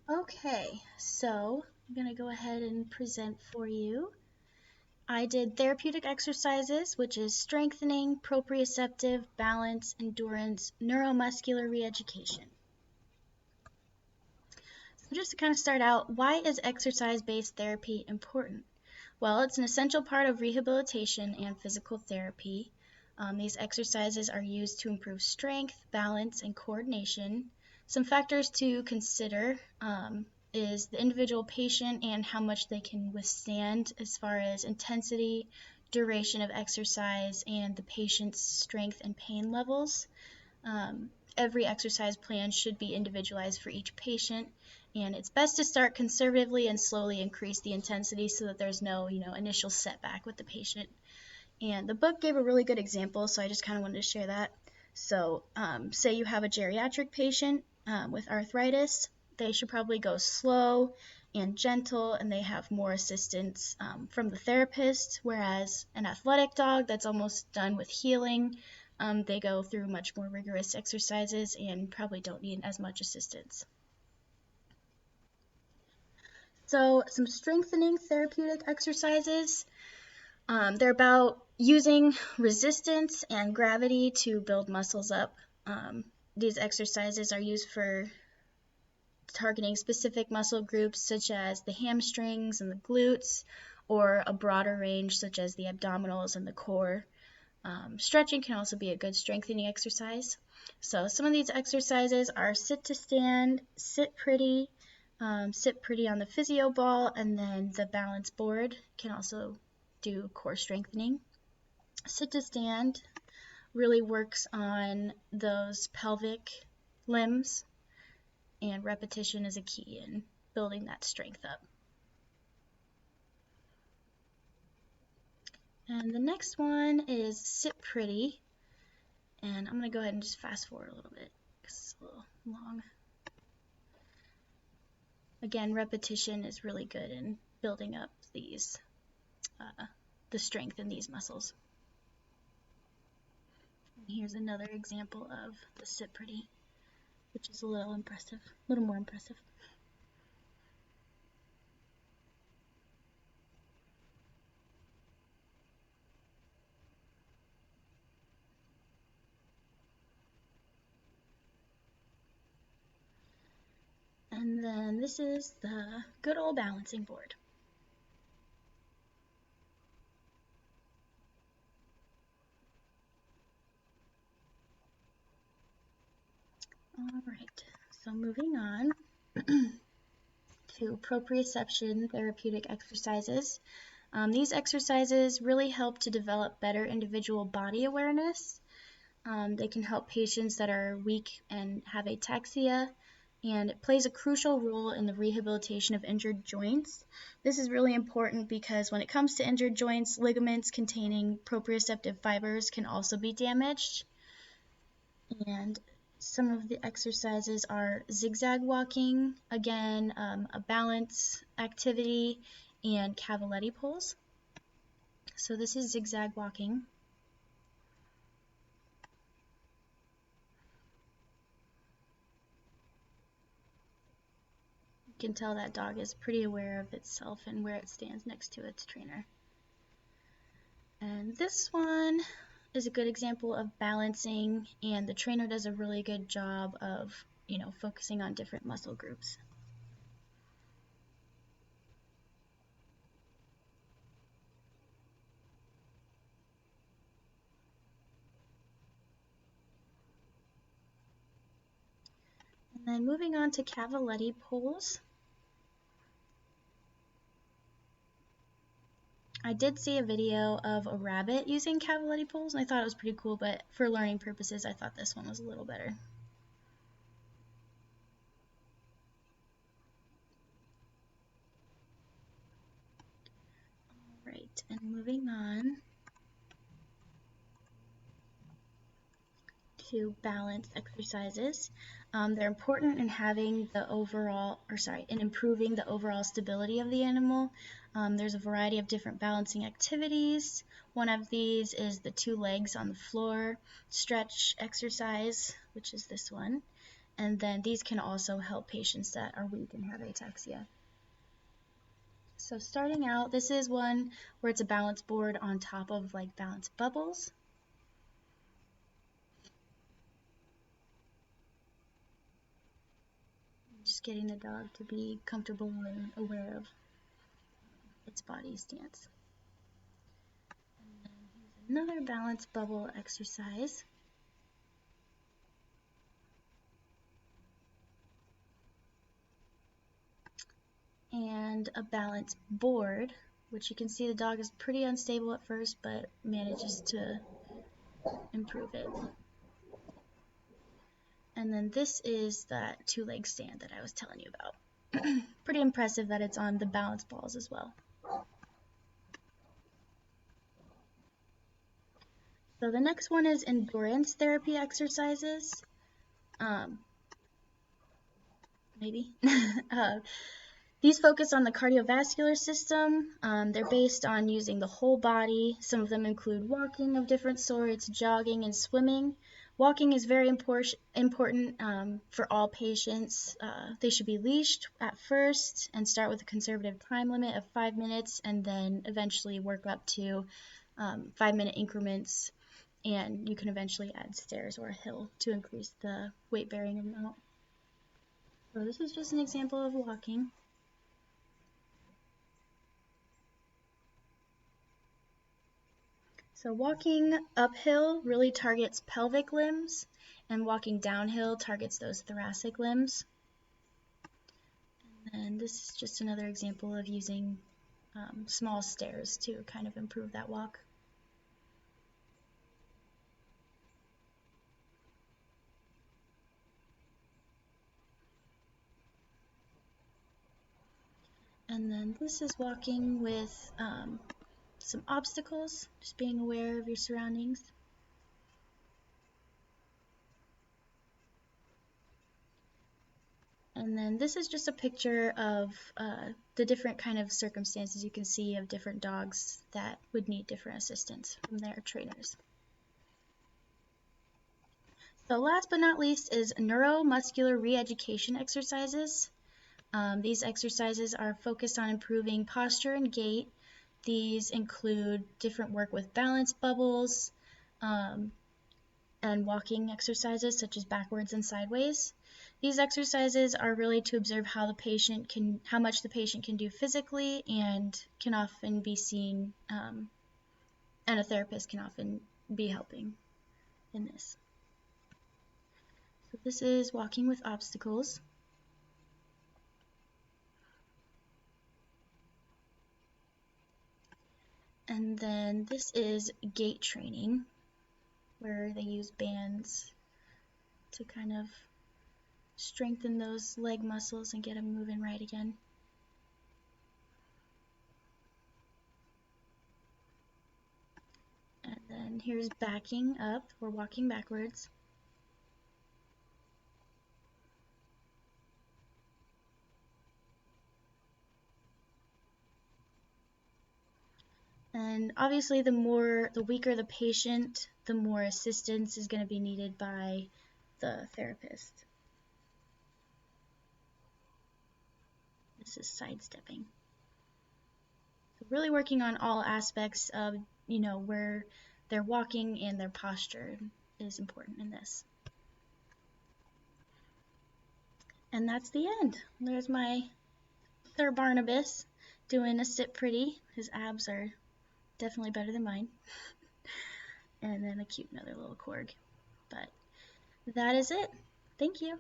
Okay, so I'm going to go ahead and present for you. I did therapeutic exercises, which is strengthening, proprioceptive, balance, endurance, neuromuscular reeducation. So just to kind of start out, why is exercise-based therapy important? Well, it's an essential part of rehabilitation and physical therapy. These exercises are used to improve strength, balance, and coordination. Some factors to consider is the individual patient and how much they can withstand as far as intensity, duration of exercise, and the patient's strength and pain levels. Every exercise plan should be individualized for each patient, and it's best to start conservatively and slowly increase the intensity so that there's no, initial setback with the patient. And the book gave a really good example, so I just kind of wanted to share that. So, say you have a geriatric patient with arthritis, they should probably go slow and gentle, and they have more assistance from the therapist, whereas an athletic dog that's almost done with healing, they go through much more rigorous exercises and probably don't need as much assistance. So some strengthening therapeutic exercises, they're about using resistance and gravity to build muscles up. These exercises are used for targeting specific muscle groups such as the hamstrings and the glutes, or a broader range such as the abdominals and the core. Stretching can also be a good strengthening exercise. So some of these exercises are sit to stand, sit pretty on the physio ball, and then the balance board can also do core strengthening. Sit to stand really works on those pelvic limbs, and repetition is a key in building that strength up. And the next one is sit pretty, and I'm going to go ahead and just fast forward a little bit because it's a little long. Again, repetition is really good in building up these, the strength in these muscles. And here's another example of the sit pretty, which is a little more impressive. And then this is the good old balancing board. All right, so moving on to proprioception therapeutic exercises. These exercises really help to develop better individual body awareness. They can help patients that are weak and have ataxia, and it plays a crucial role in the rehabilitation of injured joints. This is really important because when it comes to injured joints, ligaments containing proprioceptive fibers can also be damaged. And some of the exercises are zigzag walking, again, a balance activity, and cavaletti pulls. So this is zigzag walking. You can tell that dog is pretty aware of itself and where it stands next to its trainer. And this one is a good example of balancing, and the trainer does a really good job of, focusing on different muscle groups. And then moving on to cavaletti pulls. I did see a video of a rabbit using cavaletti pulls, and I thought it was pretty cool, but for learning purposes, I thought this one was a little better. All right, and moving on to balance exercises. They're important in having in improving the overall stability of the animal. There's a variety of different balancing activities. One of these is the 2 legs on the floor stretch exercise, which is this one. And then these can also help patients that are weak and have ataxia. So starting out, this is one where it's a balance board on top of like balance bubbles. Just getting the dog to be comfortable and aware of its body stance. And then here's another balance bubble exercise. And a balance board, which you can see the dog is pretty unstable at first, but manages to improve it. And then this is that two-leg stand that I was telling you about. Pretty impressive that it's on the balance balls as well. So the next one is endurance therapy exercises. Maybe. These focus on the cardiovascular system. They're based on using the whole body. Some of them include walking of different sorts, jogging, and swimming. Walking is very important for all patients. They should be leashed at first and start with a conservative time limit of 5 minutes, and then eventually work up to 5-minute increments. And you can eventually add stairs or a hill to increase the weight-bearing amount. So this is just an example of walking. So walking uphill really targets pelvic limbs, and walking downhill targets those thoracic limbs. And this is just another example of using small stairs to kind of improve that walk. And then this is walking with some obstacles, just being aware of your surroundings. And then this is just a picture of the different kind of circumstances you can see of different dogs that would need different assistance from their trainers. So last but not least is neuromuscular re-education exercises. These exercises are focused on improving posture and gait. These include different work with balance bubbles and walking exercises such as backwards and sideways. These exercises are really to observe how much the patient can do physically, and can often be seen, and a therapist can often be helping in this. So this is walking with obstacles. And then this is gait training, where they use bands to kind of strengthen those leg muscles and get them moving right again. And then here's backing up, or walking backwards. And obviously the weaker the patient, the more assistance is going to be needed by the therapist. This is sidestepping. So really working on all aspects of, where they're walking and their posture is important in this. And that's the end. There's my Sir Barnabas doing a sit pretty. His abs are definitely better than mine. And then a cute another little corg. But that is it. Thank you.